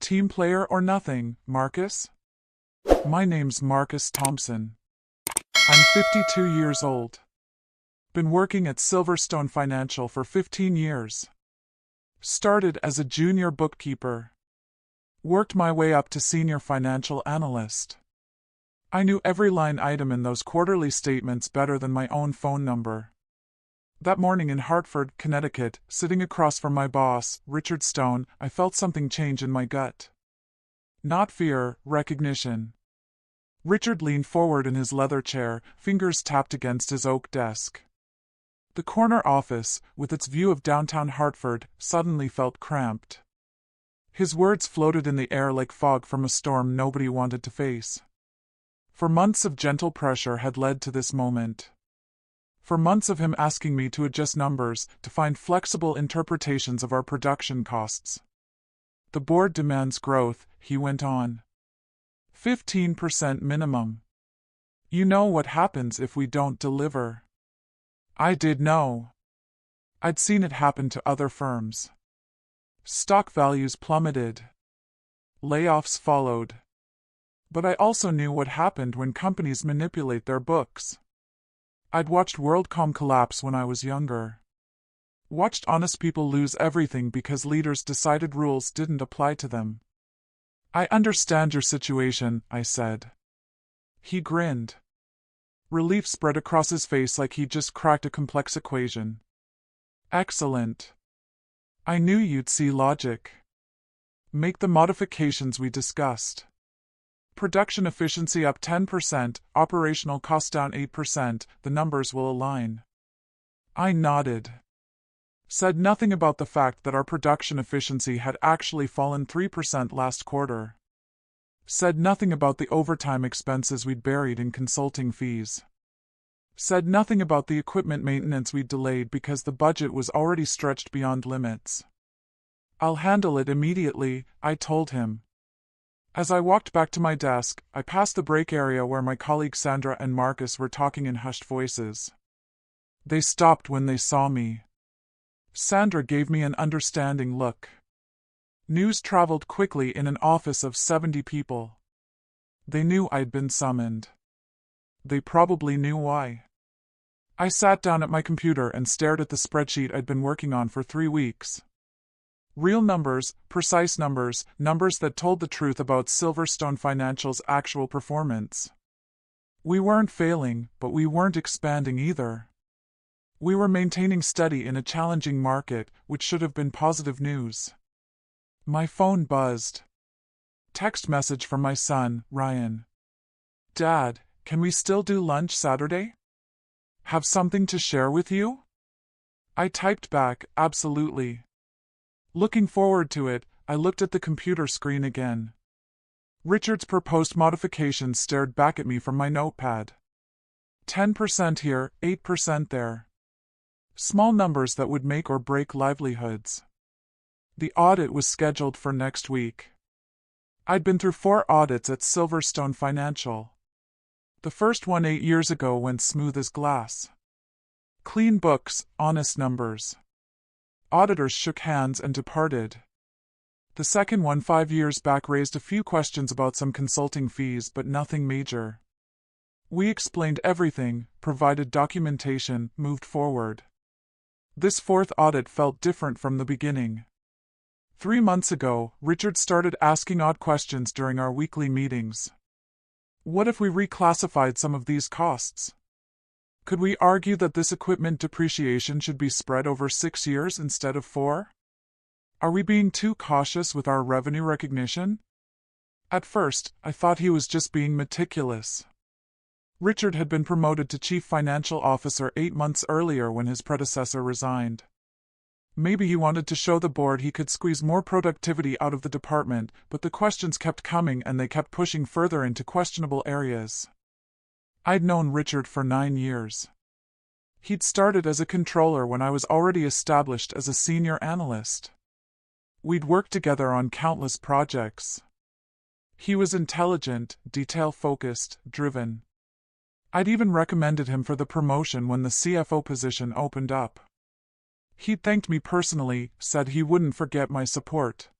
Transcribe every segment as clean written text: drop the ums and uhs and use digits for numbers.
Team player or nothing, Marcus? My name's Marcus Thompson. I'm 52 years old. Been working at Silverstone Financial for 15 years. Started as a junior bookkeeper. Worked my way up to senior financial analyst. I knew every line item in those quarterly statements better than my own phone number. That morning in Hartford, Connecticut, sitting across from my boss, Richard Stone, I felt something change in my gut. Not fear, recognition. Richard leaned forward in his leather chair, fingers tapped against his oak desk. The corner office, with its view of downtown Hartford, suddenly felt cramped. His words floated in the air like fog from a storm nobody wanted to face. For months of gentle pressure had led to this moment. For months of him asking me to adjust numbers, to find flexible interpretations of our production costs. The board demands growth, he went on. 15% minimum. You know what happens if we don't deliver. I did know. I'd seen it happen to other firms. Stock values plummeted. Layoffs followed. But I also knew what happened when companies manipulate their books. I'd watched WorldCom collapse when I was younger. Watched honest people lose everything because leaders decided rules didn't apply to them. I understand your situation, I said. He grinned. Relief spread across his face like he'd just cracked a complex equation. Excellent. I knew you'd see logic. Make the modifications we discussed. Production efficiency up 10%, operational cost down 8%, the numbers will align. I nodded. Said nothing about the fact that our production efficiency had actually fallen 3% last quarter. Said nothing about the overtime expenses we'd buried in consulting fees. Said nothing about the equipment maintenance we'd delayed because the budget was already stretched beyond limits. I'll handle it immediately, I told him. As I walked back to my desk, I passed the break area where my colleagues Sandra and Marcus were talking in hushed voices. They stopped when they saw me. Sandra gave me an understanding look. News traveled quickly in an office of 70 people. They knew I'd been summoned. They probably knew why. I sat down at my computer and stared at the spreadsheet I'd been working on for 3 weeks. Real numbers, precise numbers, numbers that told the truth about Silverstone Financial's actual performance. We weren't failing, but we weren't expanding either. We were maintaining steady in a challenging market, which should have been positive news. My phone buzzed. Text message from my son, Ryan. Dad, can we still do lunch Saturday? Have something to share with you? I typed back, absolutely. Looking forward to it, I looked at the computer screen again. Richard's proposed modifications stared back at me from my notepad. 10% here, 8% there. Small numbers that would make or break livelihoods. The audit was scheduled for next week. I'd been through 4 audits at Silverstone Financial. The first one 8 years ago went smooth as glass. Clean books, honest numbers. Auditors shook hands and departed. The second one 5 years back raised a few questions about some consulting fees, but nothing major. We explained everything, provided documentation, moved forward. This 4th audit felt different from the beginning. 3 months ago, Richard started asking odd questions during our weekly meetings. What if we reclassified some of these costs? Could we argue that this equipment depreciation should be spread over 6 years instead of 4? Are we being too cautious with our revenue recognition? At first, I thought he was just being meticulous. Richard had been promoted to Chief Financial Officer 8 months earlier when his predecessor resigned. Maybe he wanted to show the board he could squeeze more productivity out of the department, but the questions kept coming and they kept pushing further into questionable areas. I'd known Richard for 9 years. He'd started as a controller when I was already established as a senior analyst. We'd worked together on countless projects. He was intelligent, detail-focused, driven. I'd even recommended him for the promotion when the CFO position opened up. He'd thanked me personally, said he wouldn't forget my support.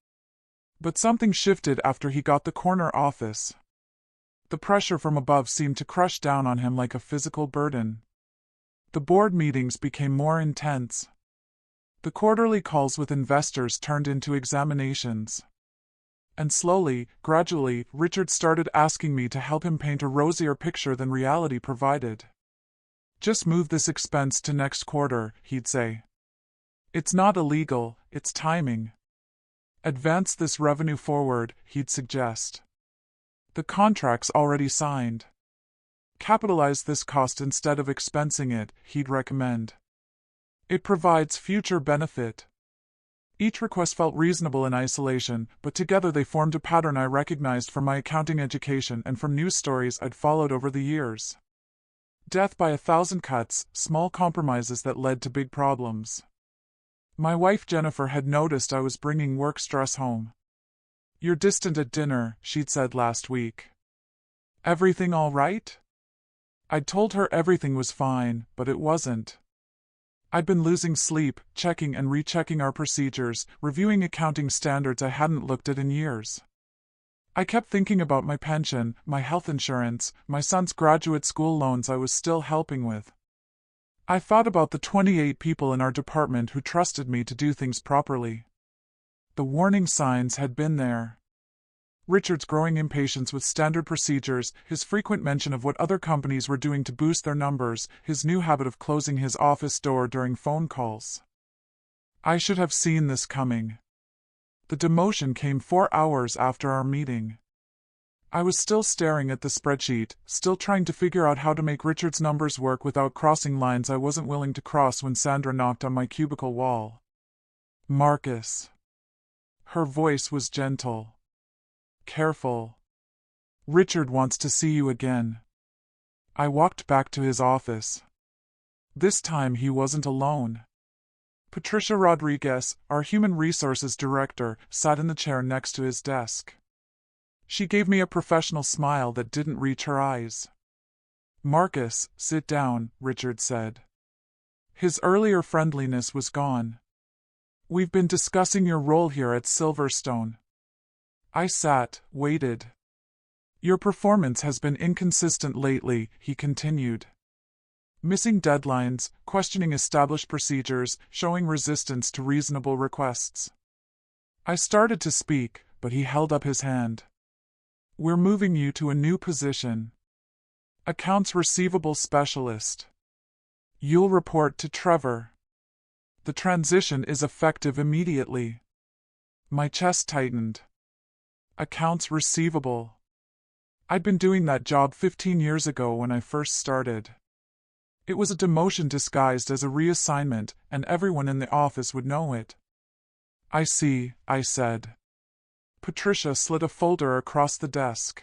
But something shifted after he got the corner office. The pressure from above seemed to crush down on him like a physical burden. The board meetings became more intense. The quarterly calls with investors turned into examinations. And slowly, gradually, Richard started asking me to help him paint a rosier picture than reality provided. "Just move this expense to next quarter," he'd say. "It's not illegal, it's timing. Advance this revenue forward," he'd suggest. "The contract's already signed. Capitalize this cost instead of expensing it," he'd recommend. "It provides future benefit." Each request felt reasonable in isolation, but together they formed a pattern I recognized from my accounting education and from news stories I'd followed over the years. Death by 1,000 cuts, small compromises that led to big problems. My wife Jennifer had noticed I was bringing work stress home. "You're distant at dinner," she'd said last week. "Everything all right?" I'd told her everything was fine, but it wasn't. I'd been losing sleep, checking and rechecking our procedures, reviewing accounting standards I hadn't looked at in years. I kept thinking about my pension, my health insurance, my son's graduate school loans I was still helping with. I thought about the 28 people in our department who trusted me to do things properly. The warning signs had been there. Richard's growing impatience with standard procedures, his frequent mention of what other companies were doing to boost their numbers, his new habit of closing his office door during phone calls. I should have seen this coming. The demotion came 4 hours after our meeting. I was still staring at the spreadsheet, still trying to figure out how to make Richard's numbers work without crossing lines I wasn't willing to cross when Sandra knocked on my cubicle wall. "Marcus." Her voice was gentle. "Careful. Richard wants to see you again." I walked back to his office. This time he wasn't alone. Patricia Rodriguez, our Human Resources Director, sat in the chair next to his desk. She gave me a professional smile that didn't reach her eyes. "Marcus, sit down," Richard said. His earlier friendliness was gone. "We've been discussing your role here at Silverstone." I sat, waited. "Your performance has been inconsistent lately," he continued. "Missing deadlines, questioning established procedures, showing resistance to reasonable requests." I started to speak, but he held up his hand. "We're moving you to a new position. Accounts receivable specialist. You'll report to Trevor. The transition is effective immediately." My chest tightened. Accounts receivable. I'd been doing that job 15 years ago when I first started. It was a demotion disguised as a reassignment, and everyone in the office would know it. "I see," I said. Patricia slid a folder across the desk.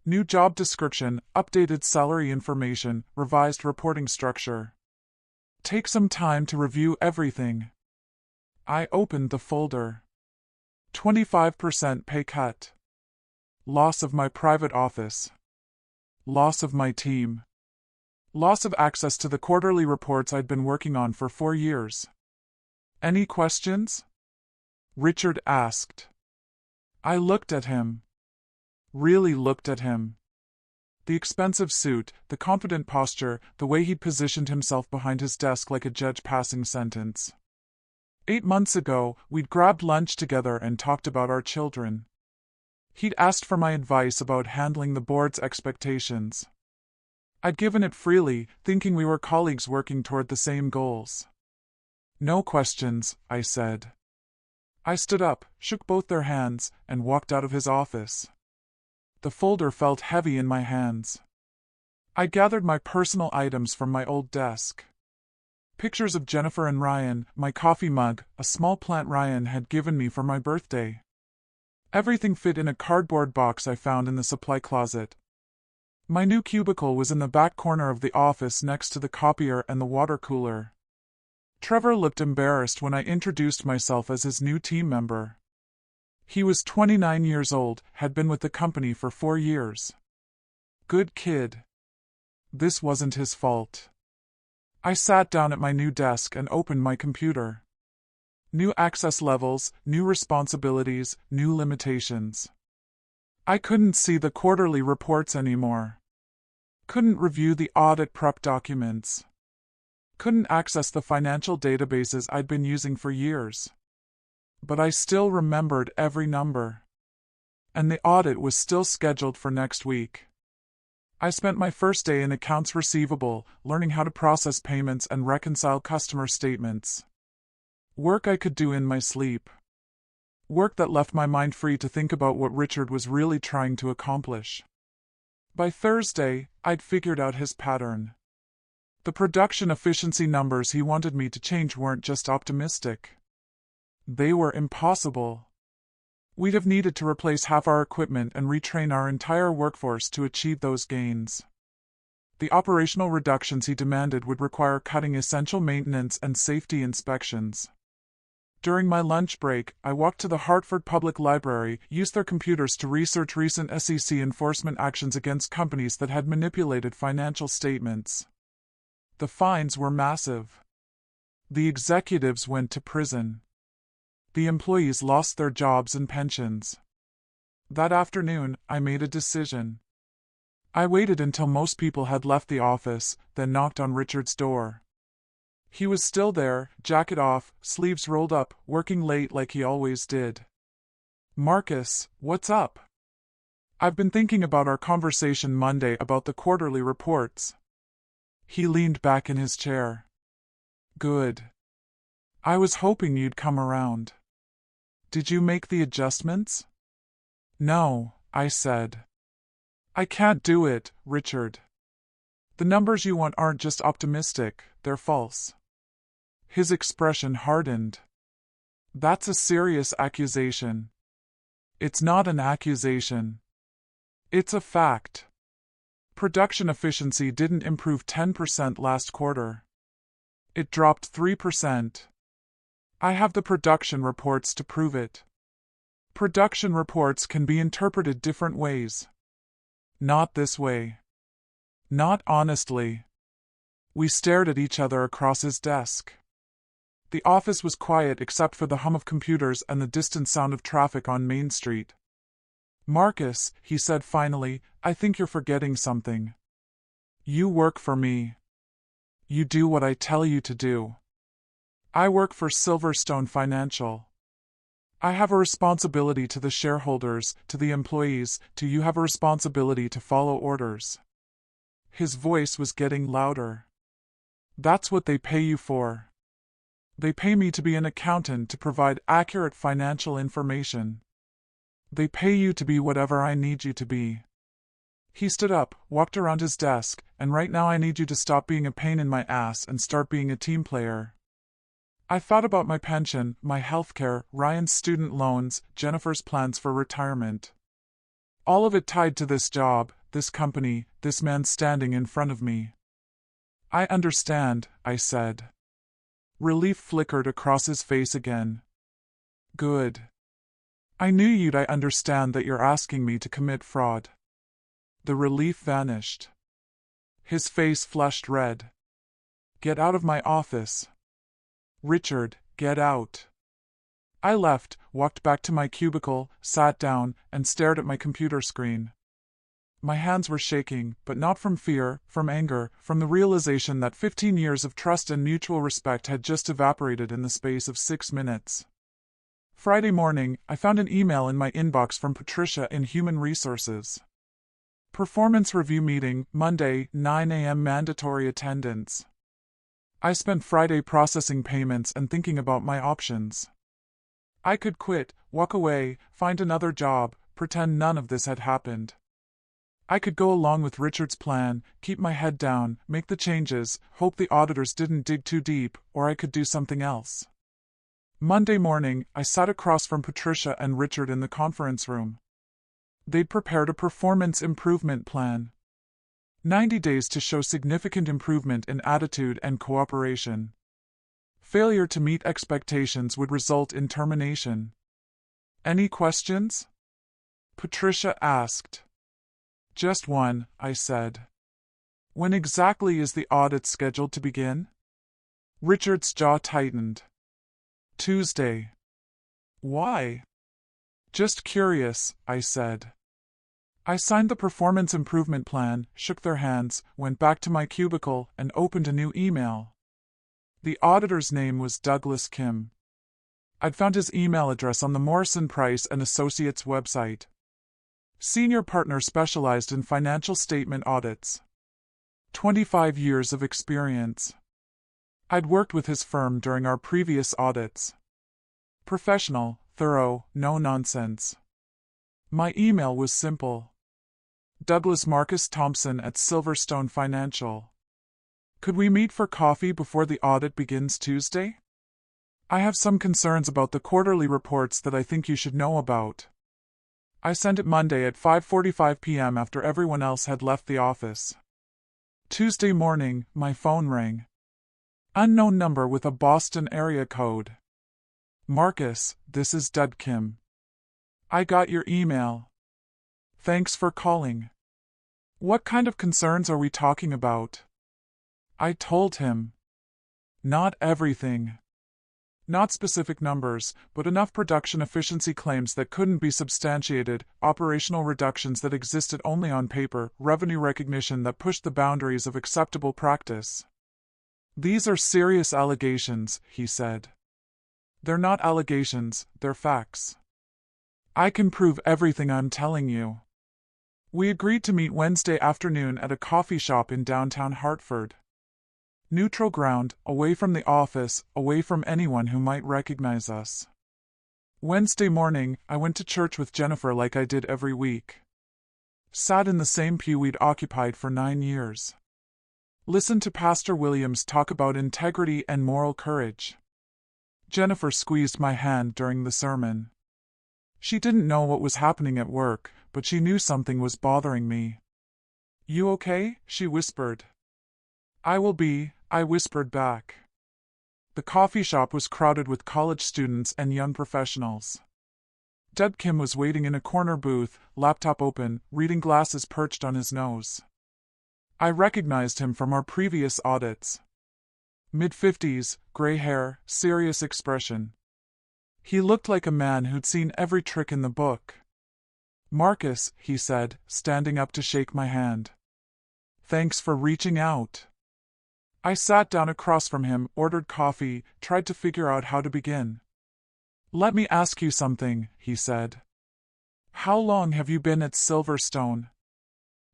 "New job description, updated salary information, revised reporting structure. Take some time to review everything." I opened the folder. 25% pay cut. Loss of my private office. Loss of my team. Loss of access to the quarterly reports I'd been working on for 4 years. "Any questions?" Richard asked. I looked at him. Really looked at him. The expensive suit, the confident posture, the way he'd positioned himself behind his desk like a judge passing sentence. 8 months ago, we'd grabbed lunch together and talked about our children. He'd asked for my advice about handling the board's expectations. I'd given it freely, thinking we were colleagues working toward the same goals. "No questions," I said. I stood up, shook both their hands, and walked out of his office. The folder felt heavy in my hands. I gathered my personal items from my old desk. Pictures of Jennifer and Ryan, my coffee mug, a small plant Ryan had given me for my birthday. Everything fit in a cardboard box I found in the supply closet. My new cubicle was in the back corner of the office next to the copier and the water cooler. Trevor looked embarrassed when I introduced myself as his new team member. He was 29 years old, had been with the company for 4 years. Good kid. This wasn't his fault. I sat down at my new desk and opened my computer. New access levels, new responsibilities, new limitations. I couldn't see the quarterly reports anymore. Couldn't review the audit prep documents. Couldn't access the financial databases I'd been using for years. But I still remembered every number. And the audit was still scheduled for next week. I spent my first day in accounts receivable, learning how to process payments and reconcile customer statements. Work I could do in my sleep. Work that left my mind free to think about what Richard was really trying to accomplish. By Thursday, I'd figured out his pattern. The production efficiency numbers he wanted me to change weren't just optimistic. They were impossible. We'd have needed to replace half our equipment and retrain our entire workforce to achieve those gains. The operational reductions he demanded would require cutting essential maintenance and safety inspections. During my lunch break, I walked to the Hartford Public Library, used their computers to research recent SEC enforcement actions against companies that had manipulated financial statements. The fines were massive. The executives went to prison. The employees lost their jobs and pensions. That afternoon, I made a decision. I waited until most people had left the office, then knocked on Richard's door. He was still there, jacket off, sleeves rolled up, working late like he always did. "Marcus, what's up?" "I've been thinking about our conversation Monday about the quarterly reports." He leaned back in his chair. "Good. I was hoping you'd come around. Did you make the adjustments?" "No," I said. "I can't do it, Richard. The numbers you want aren't just optimistic, they're false." His expression hardened. "That's a serious accusation." "It's not an accusation. It's a fact. Production efficiency didn't improve 10% last quarter. It dropped 3%. I have the production reports to prove it." "Production reports can be interpreted different ways." "Not this way. Not honestly." We stared at each other across his desk. The office was quiet except for the hum of computers and the distant sound of traffic on Main Street. "Marcus," he said finally, "I think you're forgetting something. You work for me. You do what I tell you to do. I work for Silverstone Financial. I have a responsibility to the shareholders, to the employees, to you have a responsibility to follow orders." His voice was getting louder. "That's what they pay you for. They pay me to be an accountant to provide accurate financial information. They pay you to be whatever I need you to be." He stood up, walked around his desk, "And right now I need you to stop being a pain in my ass and start being a team player." I thought about my pension, my healthcare, Ryan's student loans, Jennifer's plans for retirement. All of it tied to this job, this company, this man standing in front of me. "I understand," I said. Relief flickered across his face again. "Good. I knew you'd understand that you're asking me to commit fraud." The relief vanished. His face flushed red. "Get out of my office." "Richard, get out." I left, walked back to my cubicle, sat down, and stared at my computer screen. My hands were shaking, but not from fear, from anger, from the realization that 15 years of trust and mutual respect had just evaporated in the space of 6 minutes. Friday morning, I found an email in my inbox from Patricia in Human Resources. "Performance review meeting, Monday, 9 a.m. mandatory attendance." I spent Friday processing payments and thinking about my options. I could quit, walk away, find another job, pretend none of this had happened. I could go along with Richard's plan, keep my head down, make the changes, hope the auditors didn't dig too deep, or I could do something else. Monday morning, I sat across from Patricia and Richard in the conference room. They'd prepared a performance improvement plan. 90 days to show significant improvement in attitude and cooperation. Failure to meet expectations would result in termination. "Any questions?" Patricia asked. "Just one," I said. "When exactly is the audit scheduled to begin?" Richard's jaw tightened. Tuesday. Why? Just curious, I said. I signed the performance improvement plan, shook their hands, went back to my cubicle, and opened a new email. The auditor's name was Douglas Kim. I'd found his email address on the Morrison Price and Associates website. Senior partner specialized in financial statement audits. 25 years of experience. I'd worked with his firm during our previous audits. Professional, thorough, no nonsense. My email was simple. Douglas Marcus Thompson at Silverstone Financial. Could we meet for coffee before the audit begins Tuesday? I have some concerns about the quarterly reports that I think you should know about. I sent it Monday at 5:45 p.m. after everyone else had left the office. Tuesday morning, my phone rang. Unknown number with a Boston area code. Marcus, this is Doug Kim. I got your email. Thanks for calling. What kind of concerns are we talking about? I told him. Not everything. Not specific numbers, but enough production efficiency claims that couldn't be substantiated, operational reductions that existed only on paper, revenue recognition that pushed the boundaries of acceptable practice. These are serious allegations, he said. They're not allegations, they're facts. I can prove everything I'm telling you. We agreed to meet Wednesday afternoon at a coffee shop in downtown Hartford. Neutral ground, away from the office, away from anyone who might recognize us. Wednesday morning, I went to church with Jennifer like I did every week. Sat in the same pew we'd occupied for 9 years. Listened to Pastor Williams talk about integrity and moral courage. Jennifer squeezed my hand during the sermon. She didn't know what was happening at work, but she knew something was bothering me. You okay? She whispered. I will be, I whispered back. The coffee shop was crowded with college students and young professionals. Doug Kim was waiting in a corner booth, laptop open, reading glasses perched on his nose. I recognized him from our previous audits. Mid-50s, gray hair, serious expression. He looked like a man who'd seen every trick in the book. Marcus, he said, standing up to shake my hand. Thanks for reaching out. I sat down across from him, ordered coffee, tried to figure out how to begin. Let me ask you something, he said. How long have you been at Silverstone?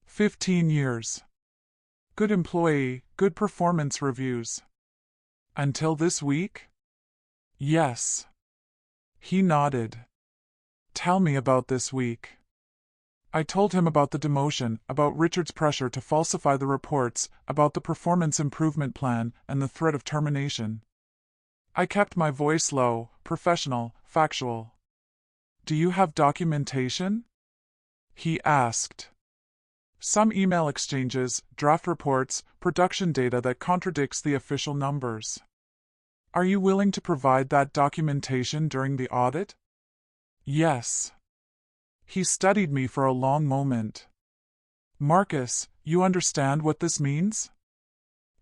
15 years. Good employee, good performance reviews. Until this week? Yes. He nodded. Tell me about this week. I told him about the demotion, about Richard's pressure to falsify the reports, about the performance improvement plan, and the threat of termination. I kept my voice low, professional, factual. Do you have documentation? He asked. Some email exchanges, draft reports, production data that contradicts the official numbers. Are you willing to provide that documentation during the audit? Yes. He studied me for a long moment. Marcus, you understand what this means?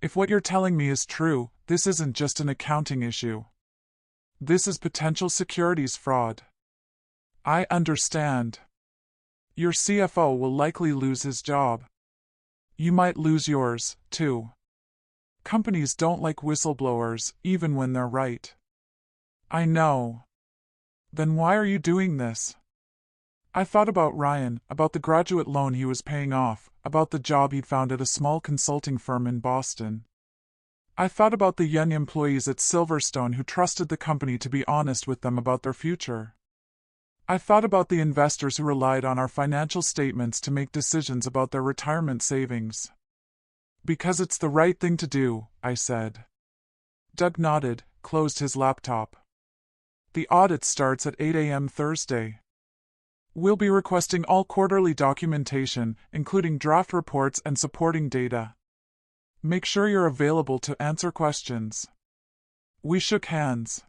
If what you're telling me is true, this isn't just an accounting issue. This is potential securities fraud. I understand. Your CFO will likely lose his job. You might lose yours, too. Companies don't like whistleblowers, even when they're right. I know. Then why are you doing this? I thought about Ryan, about the graduate loan he was paying off, about the job he'd found at a small consulting firm in Boston. I thought about the young employees at Silverstone who trusted the company to be honest with them about their future. I thought about the investors who relied on our financial statements to make decisions about their retirement savings. Because it's the right thing to do, I said. Doug nodded, closed his laptop. The audit starts at 8 a.m. Thursday. We'll be requesting all quarterly documentation, including draft reports and supporting data. Make sure you're available to answer questions. We shook hands.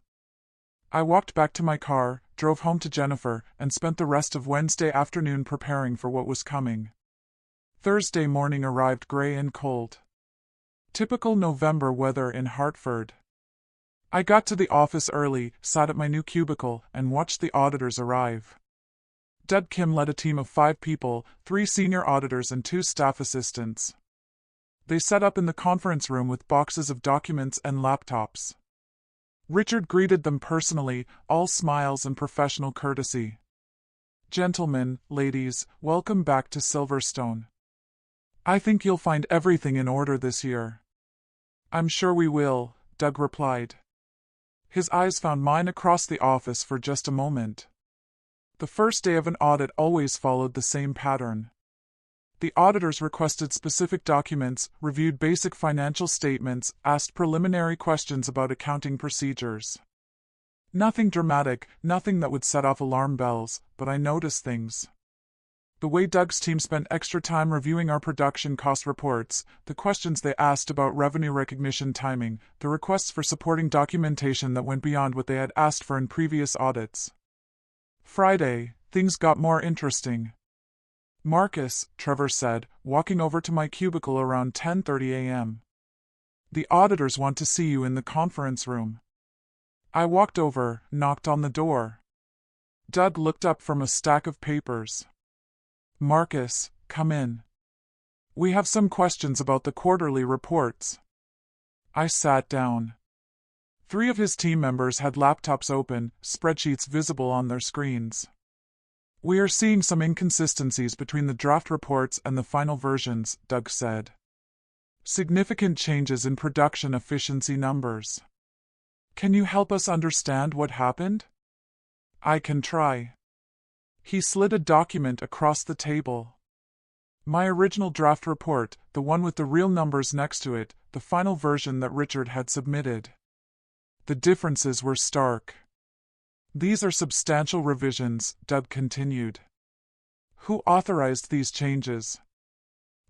I walked back to my car, drove home to Jennifer, and spent the rest of Wednesday afternoon preparing for what was coming. Thursday morning arrived gray and cold. Typical November weather in Hartford. I got to the office early, sat at my new cubicle, and watched the auditors arrive. Doug Kim led a team of 5 people, 3 senior auditors and 2 staff assistants. They set up in the conference room with boxes of documents and laptops. Richard greeted them personally, all smiles and professional courtesy. "Gentlemen, ladies, welcome back to Silverstone. I think you'll find everything in order this year." "I'm sure we will," Doug replied. His eyes found mine across the office for just a moment. The first day of an audit always followed the same pattern. The auditors requested specific documents, reviewed basic financial statements, asked preliminary questions about accounting procedures. Nothing dramatic, nothing that would set off alarm bells, but I noticed things. The way Doug's team spent extra time reviewing our production cost reports, the questions they asked about revenue recognition timing, the requests for supporting documentation that went beyond what they had asked for in previous audits. Friday, things got more interesting. "Marcus," Trevor said, walking over to my cubicle around 10:30 a.m. "The auditors want to see you in the conference room." I walked over, knocked on the door. Doug looked up from a stack of papers. "Marcus, come in. We have some questions about the quarterly reports." I sat down. 3 of his team members had laptops open, spreadsheets visible on their screens. "We are seeing some inconsistencies between the draft reports and the final versions," Doug said. "Significant changes in production efficiency numbers. Can you help us understand what happened?" "I can try." He slid a document across the table. My original draft report, the one with the real numbers next to it, the final version that Richard had submitted. The differences were stark. "These are substantial revisions," Doug continued. "Who authorized these changes?"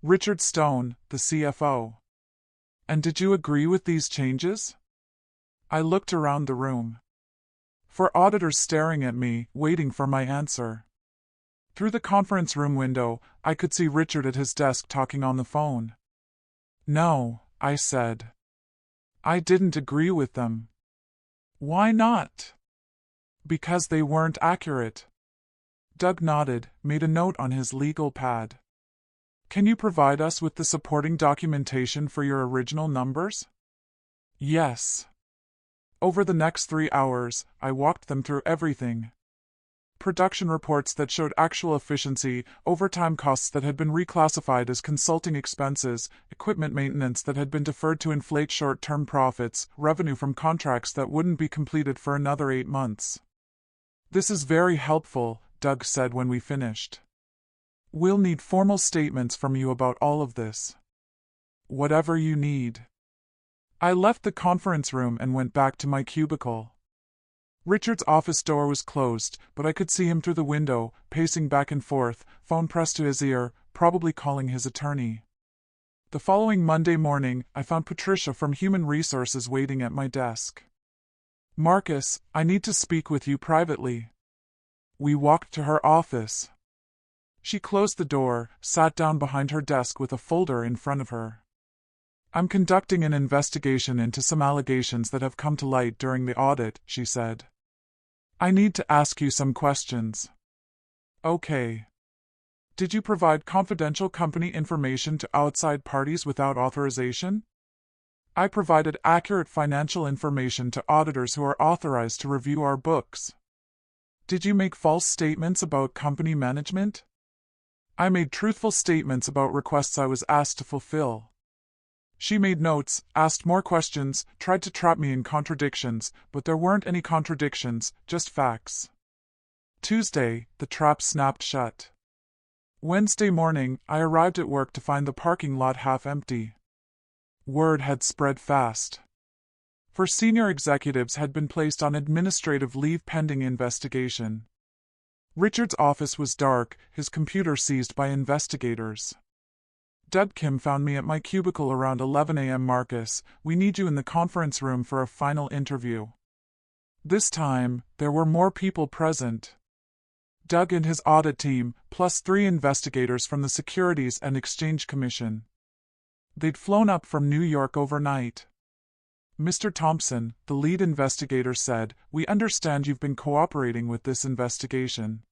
"Richard Stone, the CFO." "And did you agree with these changes?" I looked around the room. 4 auditors staring at me, waiting for my answer. Through the conference room window, I could see Richard at his desk talking on the phone. "No," I said. "I didn't agree with them." "Why not?" "Because they weren't accurate." Doug nodded, made a note on his legal pad. "Can you provide us with the supporting documentation for your original numbers?" "Yes." Over the next 3 hours, I walked them through everything. Production reports that showed actual efficiency, overtime costs that had been reclassified as consulting expenses, equipment maintenance that had been deferred to inflate short-term profits, revenue from contracts that wouldn't be completed for another 8 months. "This is very helpful," Doug said when we finished. "We'll need formal statements from you about all of this." "Whatever you need." I left the conference room and went back to my cubicle. Richard's office door was closed, but I could see him through the window, pacing back and forth, phone pressed to his ear, probably calling his attorney. The following Monday morning, I found Patricia from Human Resources waiting at my desk. "Marcus, I need to speak with you privately." We walked to her office. She closed the door, sat down behind her desk with a folder in front of her. "I'm conducting an investigation into some allegations that have come to light during the audit," she said. "I need to ask you some questions." "Okay." "Did you provide confidential company information to outside parties without authorization?" "I provided accurate financial information to auditors who are authorized to review our books." "Did you make false statements about company management?" "I made truthful statements about requests I was asked to fulfill." She made notes, asked more questions, tried to trap me in contradictions, but there weren't any contradictions, just facts. Tuesday, the trap snapped shut. Wednesday morning, I arrived at work to find the parking lot half empty. Word had spread fast. 4 senior executives had been placed on administrative leave pending investigation. Richard's office was dark, his computer seized by investigators. Doug Kim found me at my cubicle around 11 a.m. "Marcus, we need you in the conference room for a final interview." This time, there were more people present. Doug and his audit team, plus 3 investigators from the Securities and Exchange Commission. They'd flown up from New York overnight. Mr. Thompson, the lead investigator said, "We understand you've been cooperating with this investigation."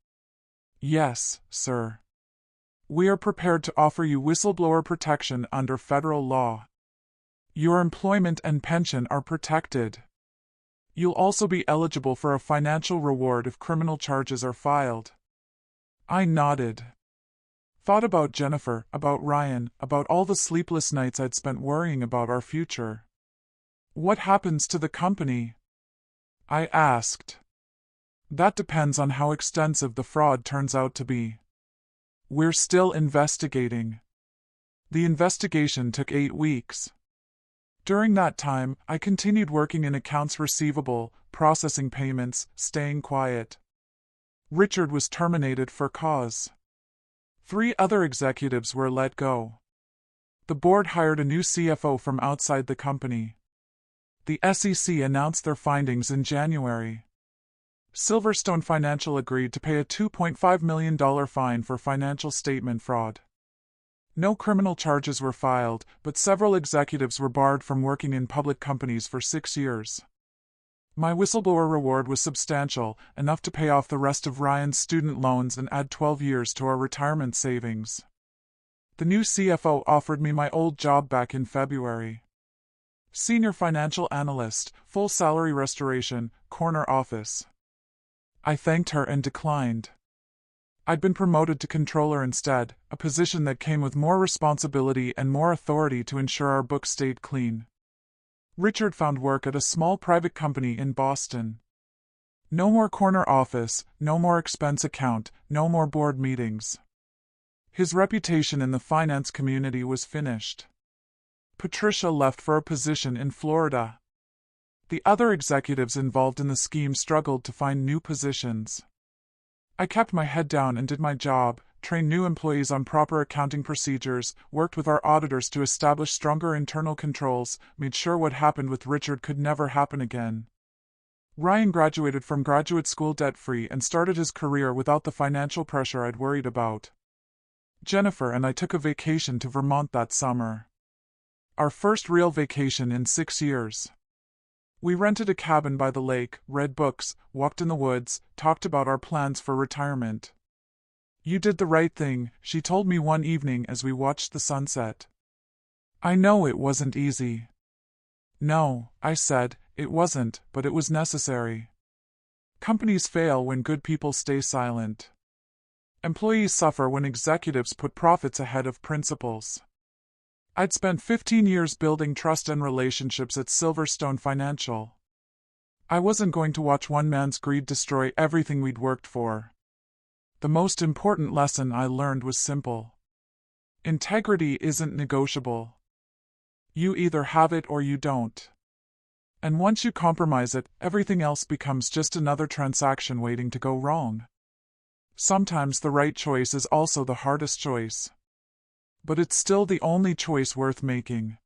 "Yes, sir. We are prepared to offer you whistleblower protection under federal law. Your employment and pension are protected. You'll also be eligible for a financial reward if criminal charges are filed." I nodded. Thought about Jennifer, about Ryan, about all the sleepless nights I'd spent worrying about our future. "What happens to the company?" I asked. "That depends on how extensive the fraud turns out to be. We're still investigating." The investigation took 8 weeks. During that time, I continued working in accounts receivable, processing payments, staying quiet. Richard was terminated for cause. 3 other executives were let go. The board hired a new CFO from outside the company. The SEC announced their findings in January. Silverstone Financial agreed to pay a $2.5 million fine for financial statement fraud. No criminal charges were filed, but several executives were barred from working in public companies for 6 years. My whistleblower reward was substantial, enough to pay off the rest of Ryan's student loans and add 12 years to our retirement savings. The new CFO offered me my old job back in February. Senior Financial Analyst, full salary restoration, corner office. I thanked her and declined. I'd been promoted to controller instead, a position that came with more responsibility and more authority to ensure our books stayed clean. Richard found work at a small private company in Boston. No more corner office, no more expense account, no more board meetings. His reputation in the finance community was finished. Patricia left for a position in Florida. The other executives involved in the scheme struggled to find new positions. I kept my head down and did my job, trained new employees on proper accounting procedures, worked with our auditors to establish stronger internal controls, made sure what happened with Richard could never happen again. Ryan graduated from graduate school debt-free and started his career without the financial pressure I'd worried about. Jennifer and I took a vacation to Vermont that summer. Our first real vacation in 6 years. We rented a cabin by the lake, read books, walked in the woods, talked about our plans for retirement. "You did the right thing," she told me one evening as we watched the sunset. I know it wasn't easy. "No," I said, "it wasn't, but it was necessary." Companies fail when good people stay silent. Employees suffer when executives put profits ahead of principles. I'd spent 15 years building trust and relationships at Silverstone Financial. I wasn't going to watch one man's greed destroy everything we'd worked for. The most important lesson I learned was simple. Integrity isn't negotiable. You either have it or you don't. And once you compromise it, everything else becomes just another transaction waiting to go wrong. Sometimes the right choice is also the hardest choice. But it's still the only choice worth making.